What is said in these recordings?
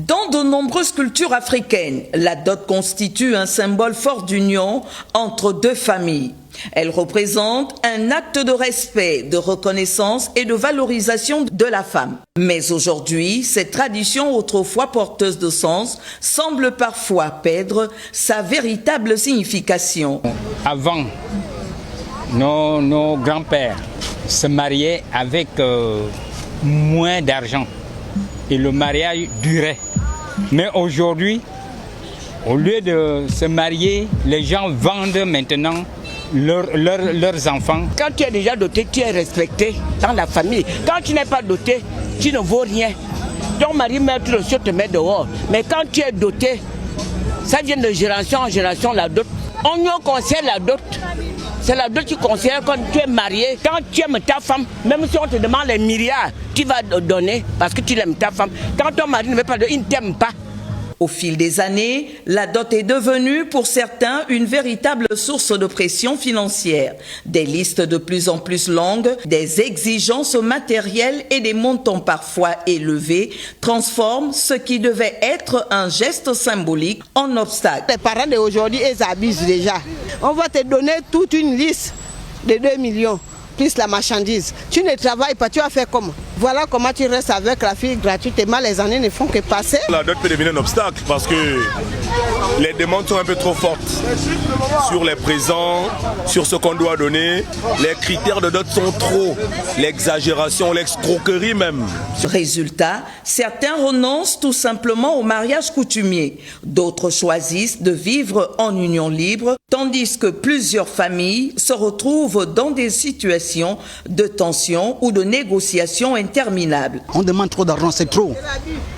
Dans de nombreuses cultures africaines, la dot constitue un symbole fort d'union entre deux familles. Elle représente un acte de respect, de reconnaissance et de valorisation de la femme. Mais aujourd'hui, cette tradition autrefois porteuse de sens semble parfois perdre sa véritable signification. Avant, nos grands-pères se mariaient avec moins d'argent et le mariage durait. Mais aujourd'hui, au lieu de se marier, les gens vendent maintenant leurs enfants. Quand tu es déjà doté, tu es respecté dans la famille. Quand tu n'es pas doté, tu ne vaux rien. Ton mari met tout le ciel, te met dehors. Mais quand tu es doté, ça vient de génération en génération, la dot. On nous conseille la dot. C'est la dot qui conseille quand tu es marié. Quand tu aimes ta femme, même si on te demande les milliards, tu vas donner parce que tu l'aimes ta femme. Quand ton mari ne veut pas donner, il ne t'aime pas. Au fil des années, la dot est devenue pour certains une véritable source de pression financière. Des listes de plus en plus longues, des exigences matérielles et des montants parfois élevés transforment ce qui devait être un geste symbolique en obstacle. Les parents d'aujourd'hui, ils abusent déjà. On va te donner toute une liste de 2 millions. Plus la marchandise. Tu ne travailles pas, tu vas faire comment? Voilà comment tu restes avec la fille gratuitement, les années ne font que passer. La dot peut devenir un obstacle parce que les demandes sont un peu trop fortes sur les présents, sur ce qu'on doit donner. Les critères de dot sont trop, l'exagération, l'escroquerie même. Résultat, certains renoncent tout simplement au mariage coutumier. D'autres choisissent de vivre en union libre, tandis que plusieurs familles se retrouvent dans des situations de tension ou de négociations interminables. On demande trop d'argent, c'est trop.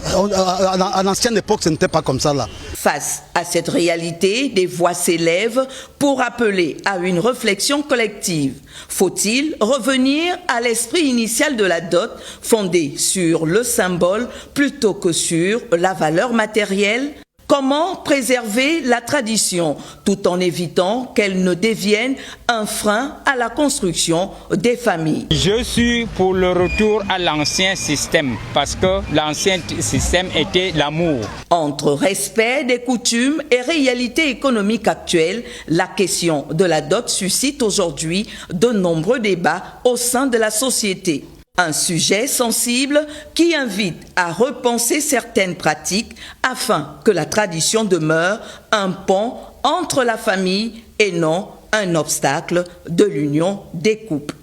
À l'ancienne époque, ce n'était pas comme ça là. Face à cette réalité, des voix s'élèvent pour appeler à une réflexion collective. Faut-il revenir à l'esprit initial de la dot, fondé sur le symbole plutôt que sur la valeur matérielle? Comment préserver la tradition tout en évitant qu'elle ne devienne un frein à la construction des familles? Je suis pour le retour à l'ancien système parce que l'ancien système était l'amour. Entre respect des coutumes et réalité économique actuelle, la question de la dot suscite aujourd'hui de nombreux débats au sein de la société. Un sujet sensible qui invite à repenser certaines pratiques afin que la tradition demeure un pont entre la famille et non un obstacle de l'union des couples.